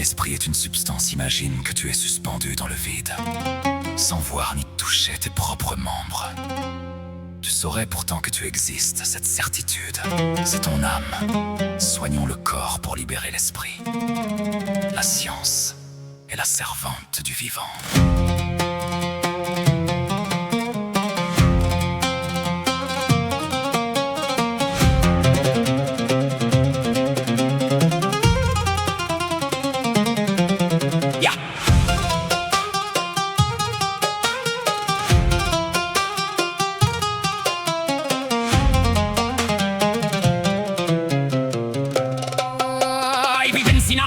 L'esprit est une substance, imagine que tu es suspendu dans le vide, sans voir ni toucher tes propres membres. Tu saurais pourtant que tu existes, cette certitude, c'est ton âme. Soignons le corps pour libérer l'esprit. La science est la servante du vivant.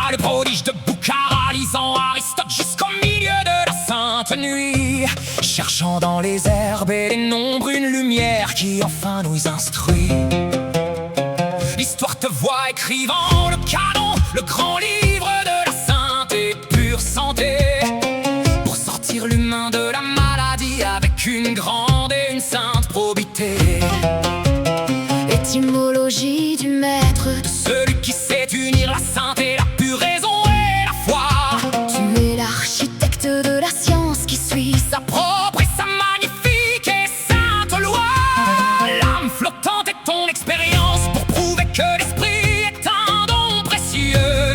Le prodige de Boukhara, lisant Aristote jusqu'au milieu de la sainte nuit, cherchant dans les herbes et les nombres une lumière qui enfin nous instruit. L'histoire te voit écrivant le canon, le grand livre de la sainte et pure santé, pour sortir l'humain de la maladie avec une grande et une sainte probité. Étymologie du maître, de celui qui sait unir la sainte et la pure raison et la foi. tu es l'architecte de la science qui suit Sa propre et sa magnifique et sainte loi. L'âme flottante est ton expérience pour prouver que l'esprit est un don précieux,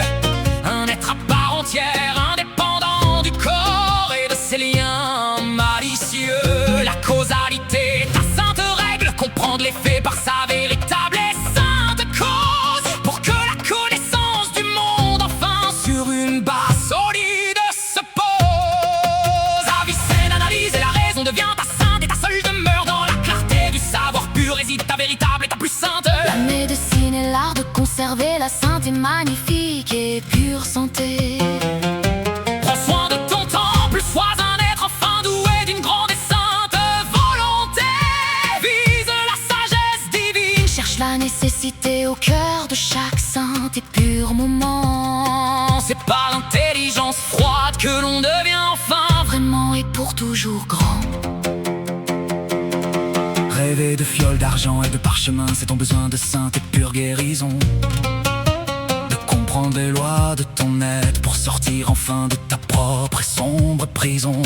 un être à part entière, indépendant du corps et de ses liens malicieux. La causalité, ta sainte règle, comprendre les faits par sa véritable et sainte cause, pour que la connaissance du monde enfin sur une base solide se pose. Avis saine, analyse et la raison devient ta sainte et ta seule demeure. Dans la clarté du savoir pur réside ta véritable et ta plus sainte. la médecine et l'art de conserver la sainte et magnifique et pure santé. Prends soin de ton temple, sois un être enfin doué d'une grande et sainte volonté. Vise la sagesse divine, Cherche la nécessité au cœur de chaque saint et pur moment. c'est par l'intelligence froide que l'on devient enfin Vraiment et pour toujours grand. Rêver de fioles d'argent et de parchemin, c'est ton besoin de sainte et pure guérison. De comprendre les lois de ton être pour sortir enfin de ta propre et sombre prison.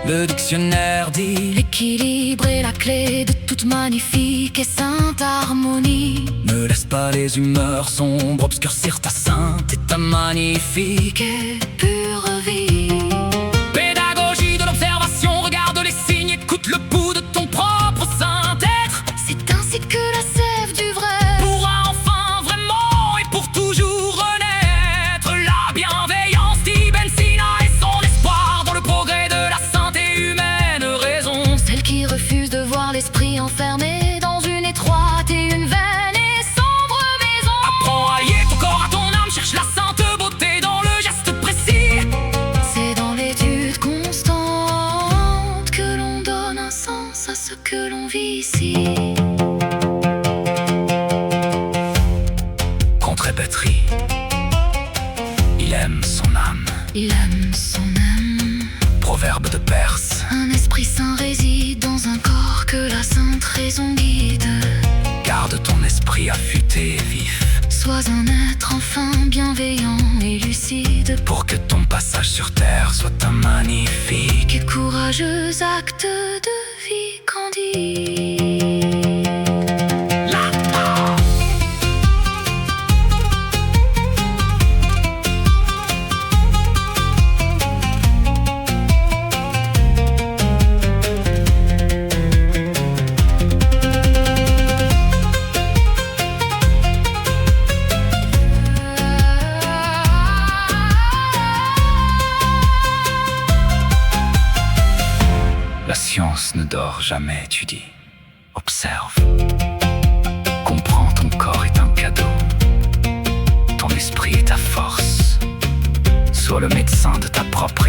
Le dictionnaire dit: L'équilibre est la clé de toute magnifique et sainte harmonie. ne laisse pas les humeurs sombres obscurcir ta sainte et ta magnifique Et pure vie. pédagogie de l'observation. Regarde les signes, écoute le pouls de ton propre saint être. C'est ainsi que la sève du vrai Pourra enfin vraiment et pour toujours renaître. La bienveillance d'Ibn Sina et son espoir dans le progrès de la sainte et humaine raison. celle qui refuse de voir l'esprit enfermé dans une étroite et une vaine et sombre maison. Apprends à lier ton corps à ton âme, cherche la sainte beauté dans le geste précis. C'est dans l'étude constante que l'on donne un sens à ce que l'on vit ici. contre-batterie. Il aime son âme. Il aime son âme. Proverbe de Perse. Un esprit saint réside dans un corps que la sainte raison guide. Garde ton esprit affûté et vif, Sois un être enfin bienveillant et lucide, pour que ton passage sur terre soit un magnifique et courageux acte de vie candide. La science ne dort jamais, tu dis. Observe. Comprends, ton corps est un cadeau. Ton esprit est ta force. Sois le médecin de ta propre